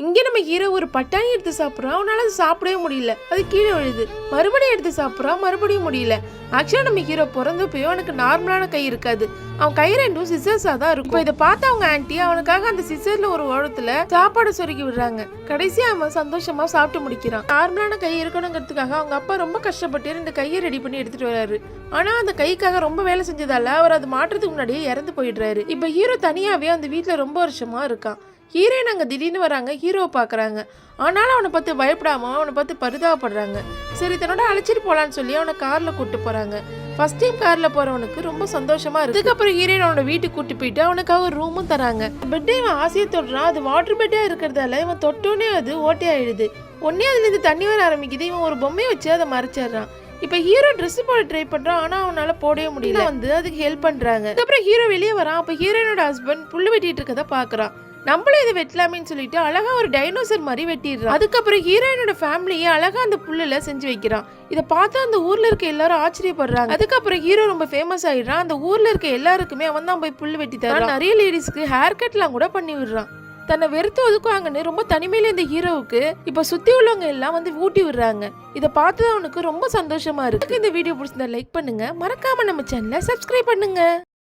இங்கே நம்ம ஹீரோ ஒரு பட்டாணி எடுத்து சாப்பிட்றான், அவனால அது சாப்பிடவே முடியல, அது கீழே விழுது. மறுபடியும் எடுத்து சாப்பிட்றான், மறுபடியும் முடியல. ஆக்சுவலாக நம்ம ஹீரோ பிறந்தப்போ அவனுக்கு நார்மலான கை இருக்காது, அவன் கை ரெண்டும் சிசர்ஸாக தான் இருக்கும். இதை பார்த்து அவங்க ஆன்ட்டி அவனுக்காக அந்த சிசர்ல ஒரு ஓரத்துல சாப்பாடு சொருக்கி விடுறாங்க. கடைசியா அவன் சந்தோஷமா சாப்பிட்டு முடிக்கிறான். நார்மலான கை இருக்கணுங்கிறதுக்காக அவங்க அப்பா ரொம்ப கஷ்டப்பட்டு 2 கையை ரெடி பண்ணி எடுத்துட்டு வராரு. ஆனா அந்த கைக்காக ரொம்ப வேலை செஞ்சதால அவர் அது மாற்றத்துக்கு முன்னாடியே இறந்து போயிடுறாரு. இப்ப ஹீரோ தனியாவே அந்த வீட்டுல ரொம்ப வருஷமா இருக்கான். ஹீரோயின் அங்கே திடீர்னு வராங்க, ஹீரோவை பார்க்குறாங்க. ஆனாலும் அவனை பார்த்து பயப்படாமல் அவனை பார்த்து பரிதாபப்படுறாங்க. சரி தன்னோட அழைச்சிட்டு போகலான்னு சொல்லி அவனை காரில் கூப்பிட்டு போகிறாங்க. ஃபர்ஸ்ட் டைம் காரில் போகிறவனுக்கு ரொம்ப சந்தோஷமாக இருக்குது. அதுக்கப்புறம் ஹீரோயின் அவனோட வீட்டுக்கு கூப்பிட்டு போயிட்டு அவனுக்காக ஒரு ரூமும் தராங்க. பெட்டை இவன் ஆசையை தொடுறான், அது வாட்டர் பெட்டாக இருக்கிறதால இவன் தொட்டோன்னே அது ஓட்டையாயிடுது. ஒன்னே அதுலேருந்து தண்ணி வர ஆரம்பிக்குது. இவன் ஒரு பொம்மையை வச்சு அதை மறைச்சிடுறான். இப்போ ஹீரோ ட்ரெஸ் போட ட்ரை பண்ணுறான், ஆனால் அவனால் போடவே முடியல. அதுக்கு ஹெல்ப் பண்ணுறாங்க. அதுக்கப்புறம் ஹீரோ வெளியே வரான். அப்போ ஹீரோயினோட ஹஸ்பண்ட் புல்லு வெட்டிட்டு இருக்கதை பார்க்குறான். நம்மளும் இதை வெட்டலாமேன்னு சொல்லிட்டு அழகா ஒரு டைனோசர் மாதிரி வெட்டிடுறான். அதுக்கப்புறம் ஹீரோயினோட ஃபேமிலியே அழகா அந்த புல்லுல செஞ்சு வைக்கிறான். இதை பார்த்து அந்த ஊர்ல இருக்க எல்லாரும் ஆச்சரியப்படுறாங்க. அதுக்கப்புறம் ஹீரோ ரொம்ப ஃபேமஸ் ஆயிடுறான். அந்த ஊர்ல இருக்க எல்லாருக்குமே அவன் தான் போய் புல்லு வெட்டி தரான். நிறைய லேடிஸ்க்கு ஹேர் கட்லாம் கூட பண்ணி விடுறான். தன்னை வெறுத்து ஒதுக்குவாங்கன்னு ரொம்ப தனிமையில இந்த ஹீரோவுக்கு இப்ப சுத்தி உள்ளவங்க எல்லாம் வந்து ஊட்டி விடுறாங்க. இதை பார்த்து அவனுக்கு ரொம்ப சந்தோஷமா இருக்கு. இந்த வீடியோ பிடிச்சிருந்தா லைக் பண்ணுங்க, மறக்காம நம்ம சேனலை சப்ஸ்கிரைப் பண்ணுங்க.